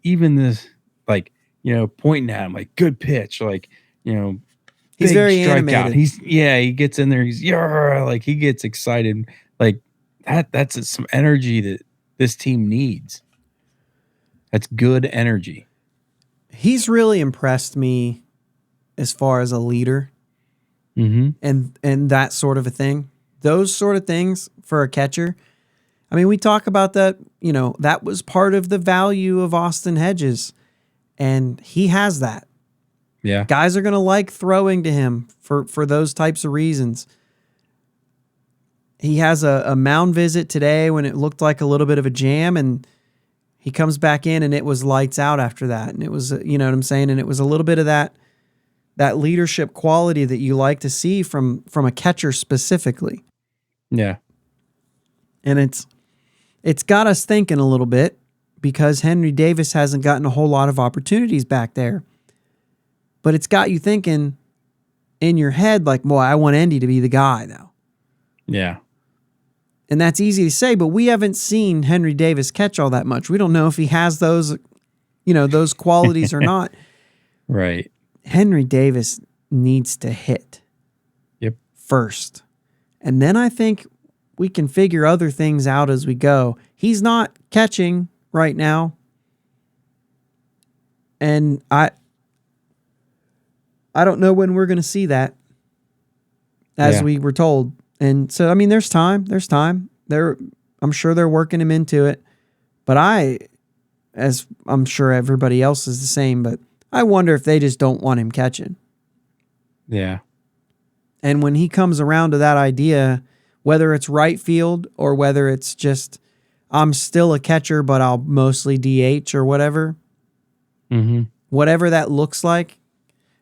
even this, like, pointing at him, like, good pitch, like, he's very strikeout. animated. He gets in there, like, he gets excited. Like, that's some energy that this team needs. That's good energy. He's really impressed me as far as a leader. Mm-hmm. And that sort of a thing. Those sort of things for a catcher. I mean, we talk about that, that was part of the value of Austin Hedges. And he has that. Yeah. Guys are going to like throwing to him for those types of reasons. He has a mound visit today when it looked like a little bit of a jam, and he comes back in and it was lights out after that. And it was, you know what I'm saying? And it was a little bit of that leadership quality that you like to see from a catcher specifically. Yeah. And it's got us thinking a little bit, because Henry Davis hasn't gotten a whole lot of opportunities back there. But it's got you thinking in your head, like, boy, I want Endy to be the guy now. Yeah. And that's easy to say, but we haven't seen Henry Davis catch all that much. We don't know if he has those, those qualities or not. Right. Henry Davis needs to hit. Yep. First. And then I think we can figure other things out as we go. He's not catching right now. And I don't know when we're going to see that, as we were told. And so, I mean, there's time. I'm sure they're working him into it. But as I'm sure everybody else is the same, but I wonder if they just don't want him catching. Yeah. And when he comes around to that idea, whether it's right field or whether it's just, I'm still a catcher, but I'll mostly DH or whatever, whatever that looks like,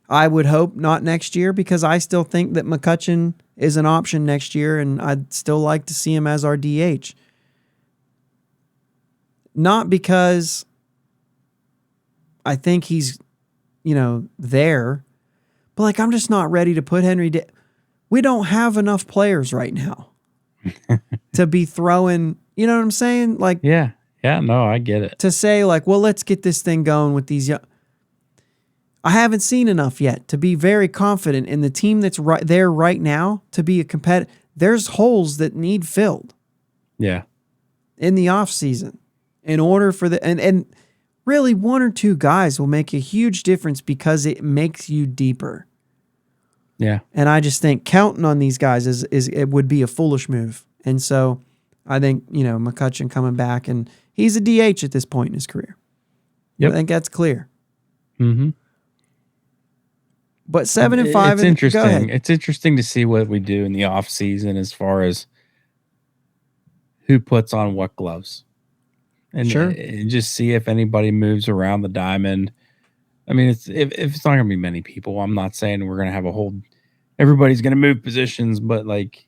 I would hope not next year, because I still think that McCutchen is an option next year, and I'd still like to see him as our DH. Not because I think he's, there, but like, I'm just not ready to put we don't have enough players right now to be throwing, you know what I'm saying? Like, yeah, no, I get it. To say like, well, let's get this thing going with these young. I haven't seen enough yet to be very confident in the team that's right there right now to be a competitor. There's holes that need filled. Yeah. In the off season, in order for and really 1 or 2 guys will make a huge difference, because it makes you deeper. Yeah. And I just think counting on these guys is it would be a foolish move. And so I think, McCutchen coming back, and he's a DH at this point in his career. Yep. I think that's clear. Mm-hmm. But 7-5. It's interesting. It's interesting to see what we do in the off season as far as who puts on what gloves. and just see if anybody moves around the diamond. I mean, if it's not going to be many people, I'm not saying we're going to have everybody's going to move positions, but like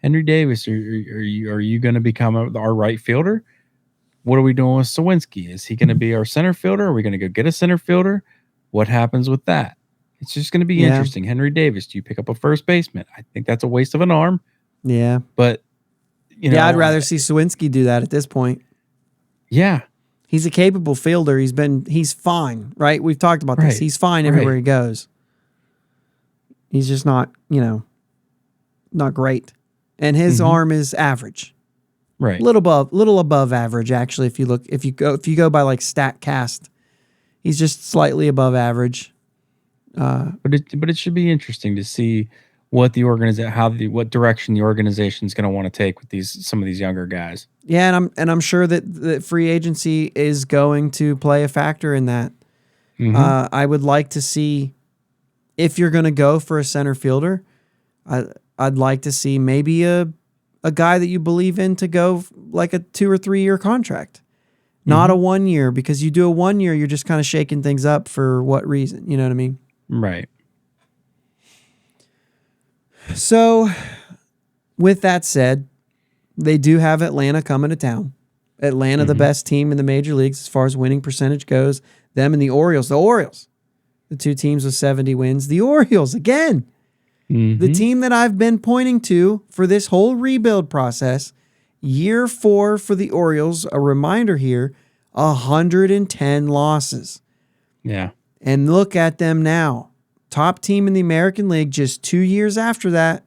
Henry Davis, are you going to become our right fielder? What are we doing with Sawinski? Is he going to be our center fielder? Are we going to go get a center fielder? What happens with that? It's just going to be interesting. Henry Davis, do you pick up a first baseman? I think that's a waste of an arm. Yeah. But, I'd rather see Sawinski do that at this point. Yeah. He's a capable fielder. He's fine, right? We've talked about this. He's fine everywhere he goes. He's just not, not great. And his arm is average. Right. Little above average, actually, if you go by like StatCast. He's just slightly above average. But it should be interesting to see what what direction the organization is going to want to take with some of these younger guys. Yeah, and I'm sure that free agency is going to play a factor in that. I would like to see, if you're going to go for a center fielder, I'd like to see maybe a guy that you believe in to go like a 2 or 3 year contract, not a 1 year, because you do a 1 year, you're just kind of shaking things up for what reason? You know what I mean? Right. So, with that said, they do have Atlanta coming to town. Atlanta, the best team in the major leagues as far as winning percentage goes. Them and the Orioles. The two teams with 70 wins. The Orioles, again, the team that I've been pointing to for this whole rebuild process. Year 4 for the Orioles, a reminder here, 110 losses. Yeah. And look at them now. Top team in the American League just 2 years after that,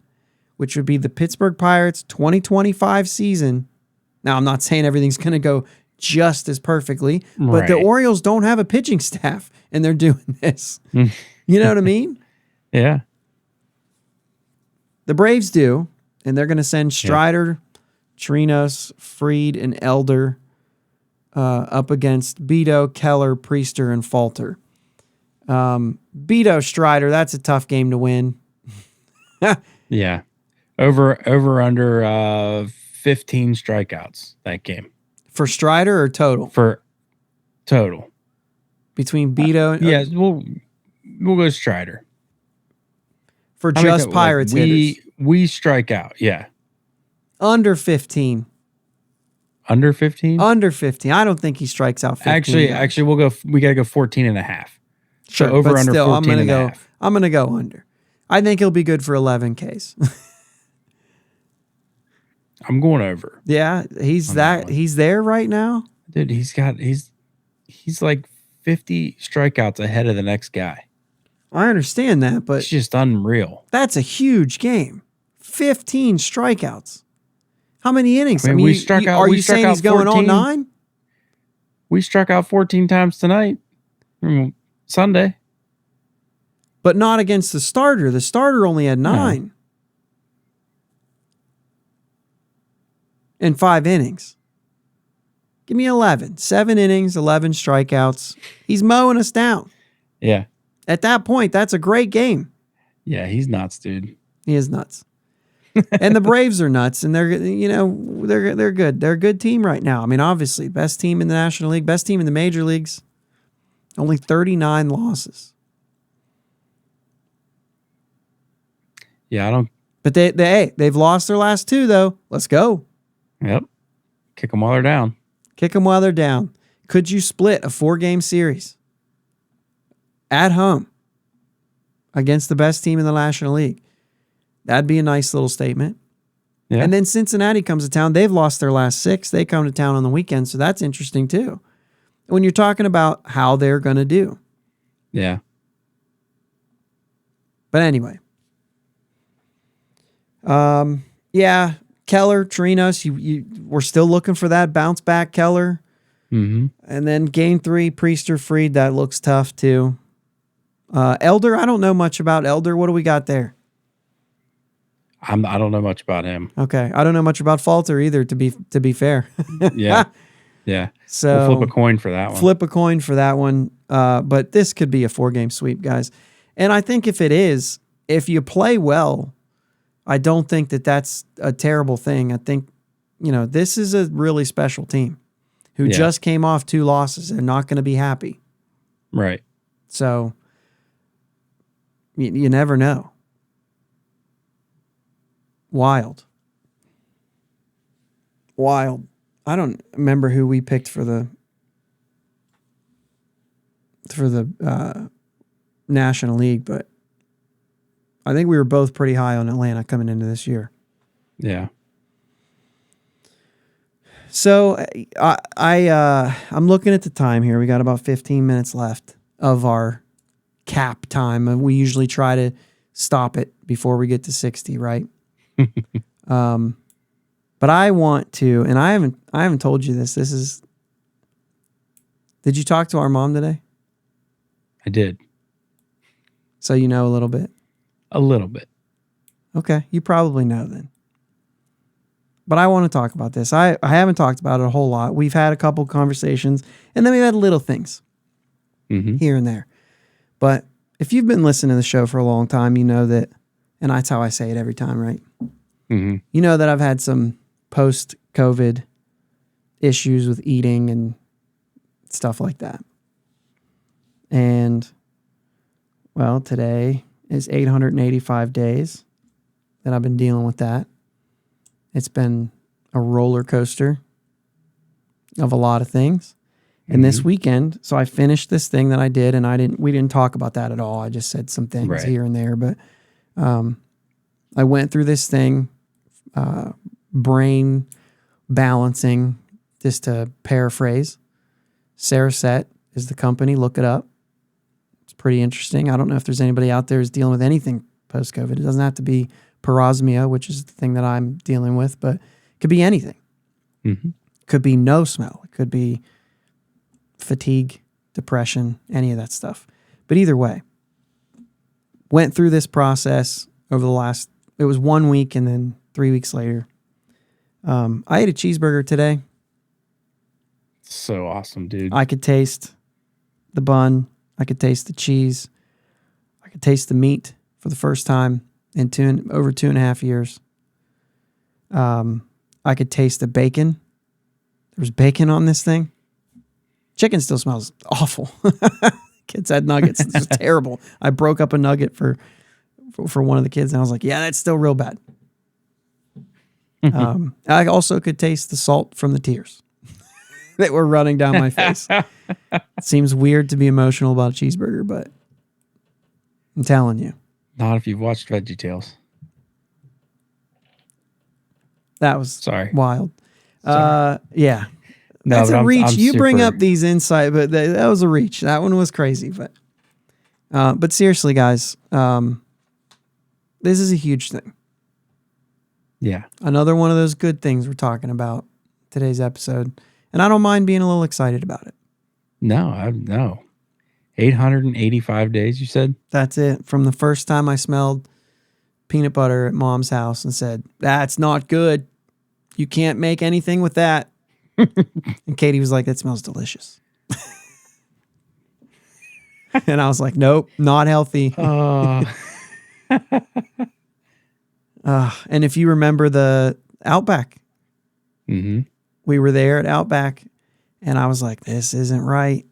which would be the Pittsburgh Pirates 2025 season. Now, I'm not saying everything's going to go just as perfectly, but the Orioles don't have a pitching staff, and they're doing this. You know what I mean? Yeah. The Braves do, and they're going to send Strider, Trinos, Fried, and Elder up against Beto, Keller, Priester, and Falter. Beto, Strider, that's a tough game to win. Yeah. Over under 15 strikeouts that game. For Strider or total? For total. Between Beto and... yeah, we'll go Strider. For just Pirates hitters. We strike out, yeah. Under 15. Under 15? Under 15. I don't think he strikes out 15. Actually, we got to go 14 and a half. Sure, so over but under still, 14 and a half. I'm going to go under. I think he'll be good for 11 Ks. I'm going over. Yeah, he's there right now. Dude, he's like 50 strikeouts ahead of the next guy. I understand that, but it's just unreal. That's a huge game. 15 strikeouts. How many innings? I mean, we struck out. Are you saying he's going all 9? We struck out 14 times tonight. Sunday. But not against the starter. The starter only had 9. In 5 innings. Give me 11. 7 innings, 11 strikeouts. He's mowing us down. Yeah. At that point, that's a great game. Yeah, he's nuts, dude. He is nuts. And the Braves are nuts, and they're good. They're a good team right now. I mean, obviously, best team in the National League, best team in the major leagues. Only 39 losses. Yeah, I don't. But they've lost their last 2 though. Let's go. Yep. Kick them while they're down. Kick them while they're down. Could you split a 4-game series at home against the best team in the National League? That'd be a nice little statement. Yeah. And then Cincinnati comes to town. They've lost their last 6. They come to town on the weekend, so that's interesting too. When you're talking about how they're going to do. Yeah. But anyway. Yeah, Keller, Trinos, we're still looking for that bounce back Keller. Mm-hmm. And then game 3, Priester, Fried, that looks tough too. Elder, I don't know much about Elder. What do we got there? I don't know much about him. Okay. I don't know much about Falter either, to be fair. Yeah. Yeah. So we'll flip a coin for that one. Flip a coin for that one. But this could be a 4-game sweep, guys. And I think if it is, if you play well, I don't think that that's a terrible thing. I think, this is a really special team. who just came off 2 losses. They're not going to be happy. Right. So you never know. Wild. I don't remember who we picked for the National League, but I think we were both pretty high on Atlanta coming into this year. Yeah. So I'm looking at the time here. We got about 15 minutes left of our cap time, and we usually try to stop it before we get to 60, right? But I want to, and I haven't told you this. Did you talk to our mom today? I did. So you know a little bit. A little bit. Okay, you probably know then. But I want to talk about this. I haven't talked about it a whole lot. We've had a couple conversations, and then we've had little things here and there. But if you've been listening to the show for a long time, you know that, and that's how I say it every time, right? Mm-hmm. You know that I've had some post-COVID issues with eating and stuff like that. And, well, today is 885 days that I've been dealing with that. It's been a roller coaster of a lot of things. And this weekend, so I finished this thing that I did, and we didn't talk about that at all. I just said some things here and there, but I went through this thing, brain balancing, just to paraphrase. Saracet is the company. Look it up. It's pretty interesting. I don't know if there's anybody out there who's dealing with anything post-COVID. It doesn't have to be parosmia, which is the thing that I'm dealing with, but it could be anything. Could be no smell. It could be fatigue, depression, any of that stuff. But either way, went through this process over it was 1 week, and then 3 weeks later, I ate a cheeseburger today. So awesome, dude. I could taste the bun. I could taste the cheese. I could taste the meat for the first time in over 2.5 years. I could taste the bacon. There was bacon on this thing. Chicken still smells awful. Kids had nuggets. It was terrible. I broke up a nugget for one of the kids, and I was like, yeah, that's still real bad. I also could taste the salt from the tears that were running down my face. It seems weird to be emotional about a cheeseburger, but I'm telling you. Not if you've watched VeggieTales. That was wild. Yeah. No, that's a reach. You bring super... up these insights, but that was a reach. That one was crazy. But seriously, guys, this is a huge thing. Yeah. Another one of those good things we're talking about today's episode. And I don't mind being a little excited about it. No. 885 days, you said? That's it. From the first time I smelled peanut butter at Mom's house and said, that's not good. You can't make anything with that. And Katie was like, that smells delicious. And I was like, nope, not healthy. And if you remember the Outback, we were there at Outback, and I was like, this isn't right.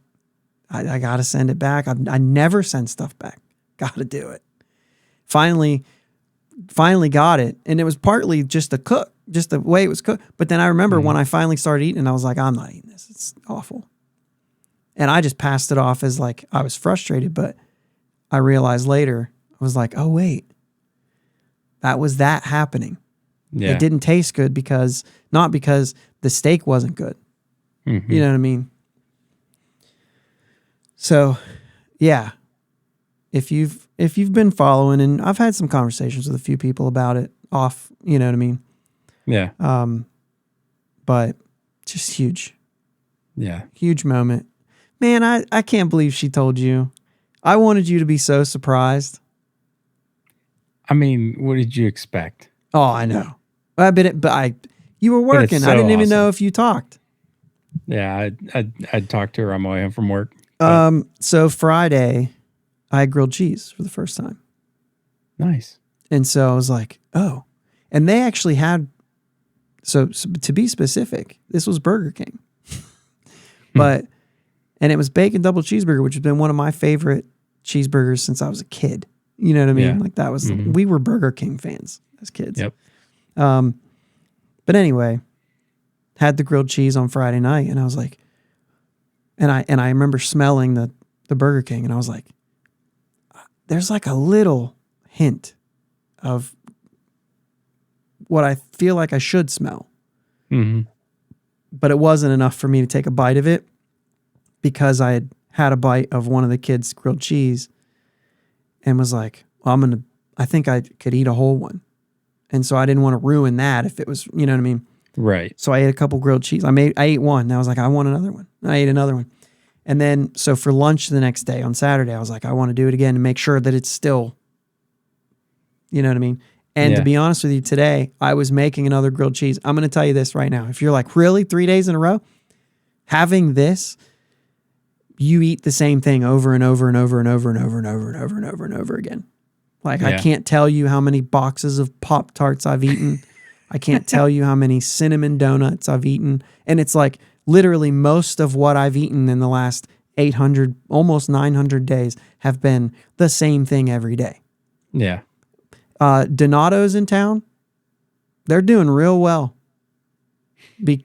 I got to send it back. I never send stuff back. Got to do it. Finally got it. And it was partly just the way it was cooked. But then I remember when I finally started eating, I was like, I'm not eating this. It's awful. And I just passed it off as like, I was frustrated, but I realized later, I was like, oh, wait, that was that happening. Yeah. It didn't taste good not because the steak wasn't good. You know what I mean? So, yeah, if you've been following, and I've had some conversations with a few people about it off, you know what I mean? Yeah. But just huge. Yeah. Huge moment. Man, I can't believe she told you. I wanted you to be so surprised. I mean, what did you expect? Oh, I know. You were working. So I didn't even know if you talked. Yeah, I'd talked to her on my way home from work. So Friday, I had grilled cheese for the first time. Nice. And so I was like, oh. And they actually had, so to be specific, this was Burger King. But, and it was bacon double cheeseburger, which has been one of my favorite cheeseburgers since I was a kid. You know what I mean? Yeah. Like that was, we were Burger King fans as kids. Yep. But anyway, had the grilled cheese on Friday night, and I was like, and I remember smelling the Burger King, and I was like, there's like a little hint of what I feel like I should smell. Mm-hmm. But it wasn't enough for me to take a bite of it because I had a bite of one of the kids' grilled cheese and was like, well, I think I could eat a whole one. And so I didn't want to ruin that if it was, you know what I mean? Right. So I ate a couple grilled cheese. I ate one. And I was like, I want another one. And I ate another one. And then, so for lunch the next day on Saturday, I was like, I want to do it again and make sure that it's still, you know what I mean? And to be honest with you, today I was making another grilled cheese. I'm going to tell you this right now. If you're like, really, 3 days in a row? Having this, you eat the same thing over and over and over and over and over and over and over and over and over again. Like, I can't tell you how many boxes of Pop-Tarts I've eaten. I can't tell you how many cinnamon donuts I've eaten. And it's like literally most of what I've eaten in the last 800, almost 900 days have been the same thing every day. Yeah. Donato's in town. They're doing real well.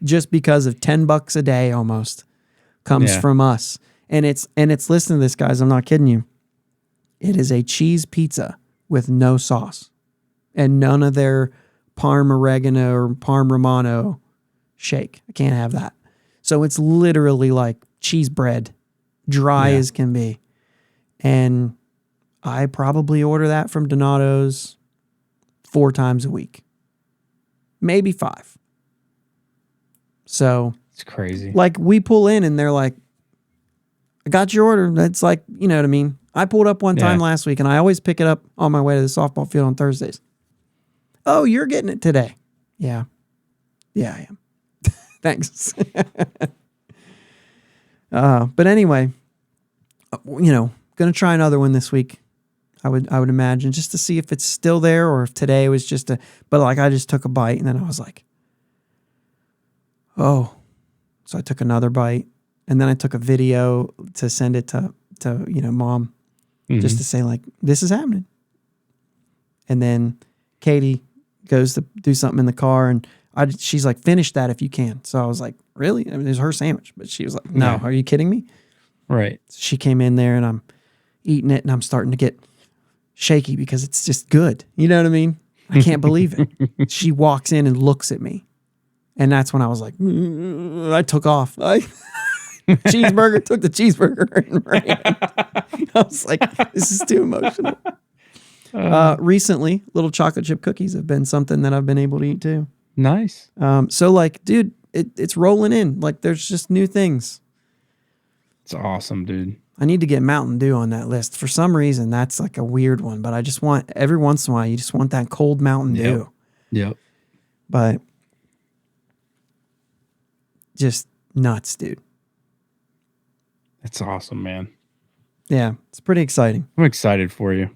Just because of $10 a day almost comes from us. And it's listen to this, guys. I'm not kidding you. It is a cheese pizza with no sauce and none of their Parm oregano or Parm Romano shake. I can't have that. So it's literally like cheese bread, dry as can be. And I probably order that from Donato's 4 times a week, maybe 5. So it's crazy. Like we pull in and they're like, I got your order. That's like, you know what I mean? I pulled up one time last week and I always pick it up on my way to the softball field on Thursdays. Oh, you're getting it today. Yeah. Yeah, I am. Thanks. But anyway, you know, going to try another one this week. I would imagine just to see if it's still there or if today was just but like I just took a bite and then I was like, oh, so I took another bite and then I took a video to send it to you know, mom, just to say like, this is happening. And then Katie goes to do something in the car and she's like, finish that if you can. So I was like, really? I mean, it was her sandwich, but she was like, no, are you kidding me? Right. So she came in there and I'm eating it and I'm starting to get shaky because it's just good. You know what I mean? I can't believe it. She walks in and looks at me. And that's when I was like, I took off. Cheeseburger, took the cheeseburger and ran. I was like, this is too emotional. Recently, little chocolate chip cookies have been something that I've been able to eat too. Nice. So like, dude, it's rolling in. Like there's just new things. It's awesome, dude. I need to get Mountain Dew on that list. For some reason, that's like a weird one, but I just want, every once in a while, you just want that cold Mountain Dew. Yep. But just nuts, dude. That's awesome, man. Yeah, it's pretty exciting. I'm excited for you.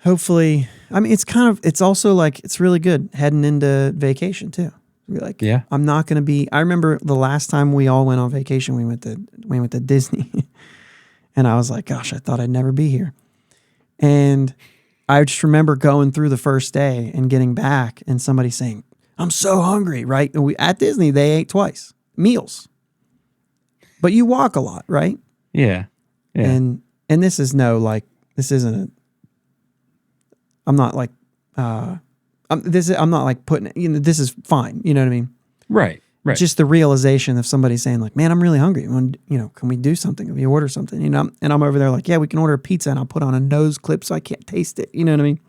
Hopefully, I mean, it's also like, it's really good heading into vacation too. Like, I'm not going to be, I remember the last time we all went on vacation, we went to Disney and I was like, gosh, I thought I'd never be here. And I just remember going through the first day and getting back and somebody saying, I'm so hungry, right? And at Disney, they ate twice, meals. But you walk a lot, right? Yeah. And this is this isn't I'm not like, I'm not like putting it, you know, this is fine. You know what I mean? Right. Just the realization of somebody saying like, man, I'm really hungry. You know, can we do something? Can we order something? You know, and I'm over there like, yeah, we can order a pizza and I'll put on a nose clip so I can't taste it. You know what I mean?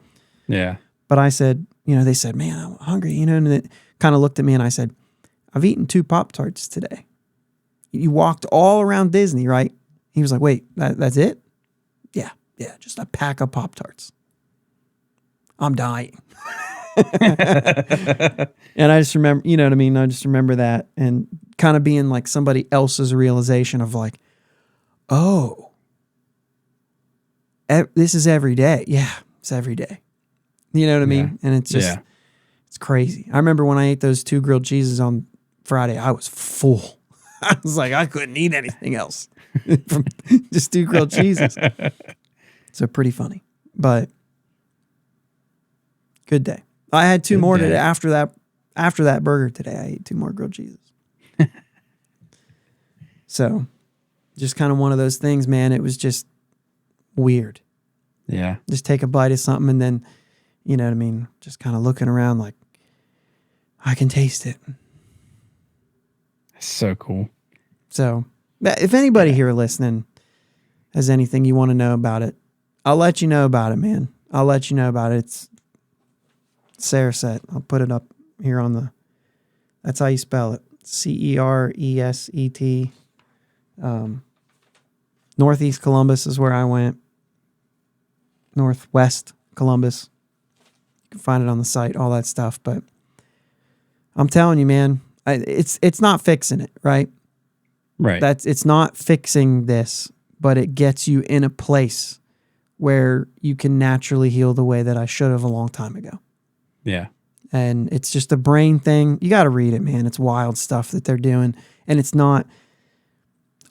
Yeah. But I said, you know, they said, man, I'm hungry, you know, and it kind of looked at me and I said, I've eaten 2 Pop-Tarts today. You walked all around Disney, right? He was like, wait, that's it? Yeah, just a pack of Pop-Tarts. I'm dying. And I just remember, you know what I mean? I just remember that and kind of being like somebody else's realization of like, oh, this is every day. Yeah, it's every day. You know what I mean? And it's just, it's crazy. I remember when I ate those 2 grilled cheeses on Friday, I was full. I was like, I couldn't eat anything else. From just 2 grilled cheeses. So pretty funny. But good day. I had 2 more today after that burger today. I ate 2 more grilled cheeses. So just kind of one of those things, man. It was just weird. Yeah. Just take a bite of something and then, you know what I mean? Just kind of looking around like, I can taste it. So cool. So if anybody here listening has anything you want to know about it, I'll let you know about it, man. I'll let you know about it. It's Cereset. I'll put it up here on the, that's how you spell it. Cereset. Northeast Columbus is where I went. Northwest Columbus. You can find it on the site, all that stuff. But I'm telling you, man, it's not fixing it, right? Right. It's not fixing this, but it gets you in a place where you can naturally heal the way that I should have a long time ago. Yeah. And it's just a brain thing. You got to read it, man. It's wild stuff that they're doing. And it's not,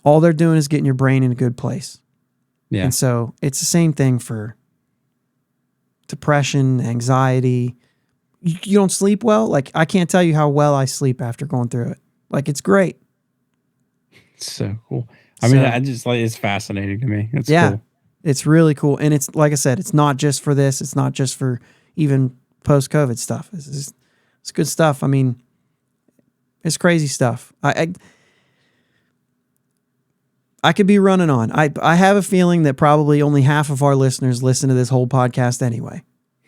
all they're doing is getting your brain in a good place. Yeah. And so it's the same thing for depression, anxiety. You don't sleep well. Like, I can't tell you how well I sleep after going through it. Like, it's great. It's so cool. I mean, I just like, it's fascinating to me. It's cool. It's really cool. And it's, like I said, it's not just for this. It's not just for even post-COVID stuff. It's good stuff. I mean, it's crazy stuff. I could be running on. I have a feeling that probably only half of our listeners listen to this whole podcast anyway.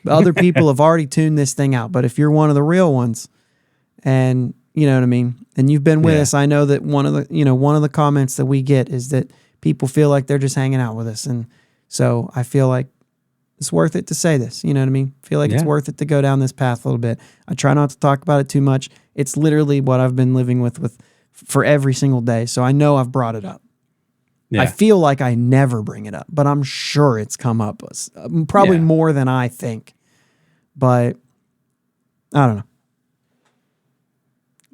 Other people have already tuned this thing out. But if you're one of the real ones, and you know what I mean, and you've been with us, I know that one of the comments that we get is that people feel like they're just hanging out with us. And so I feel like it's worth it to say this. You know what I mean? I feel like it's worth it to go down this path a little bit. I try not to talk about it too much. It's literally what I've been living with for every single day. So I know I've brought it up. Yeah. I feel like I never bring it up, but I'm sure it's come up probably more than I think. But I don't know.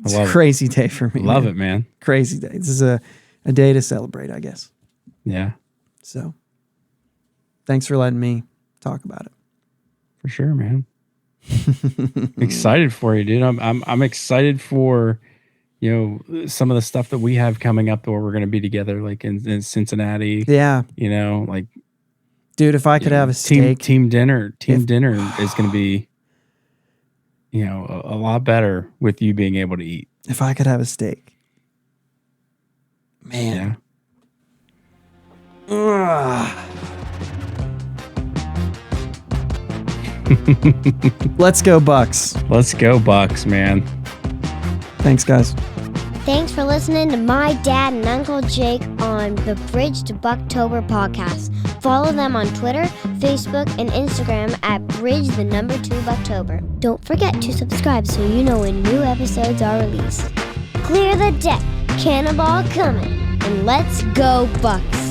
It's a crazy day for me. Love it, man. Crazy day. This is a day to celebrate, I guess. Yeah. So thanks for letting me talk about it. For sure, man. Excited for you, dude. I'm excited for, you know, some of the stuff that we have coming up where we're going to be together, like in Cincinnati. Yeah. You know, like, dude, if I could have a steak. Team dinner is going to be, you know, a lot better with you being able to eat. If I could have a steak. Man. Yeah. Let's go Bucks. Let's go Bucks, man. Thanks, guys. Thanks for listening to my dad and Uncle Jake on the Bridge to Buctober podcast. Follow them on Twitter, Facebook, and Instagram at Bridge2Buctober. Don't forget to subscribe so you know when new episodes are released. Clear the deck, cannonball coming, and let's go Bucks.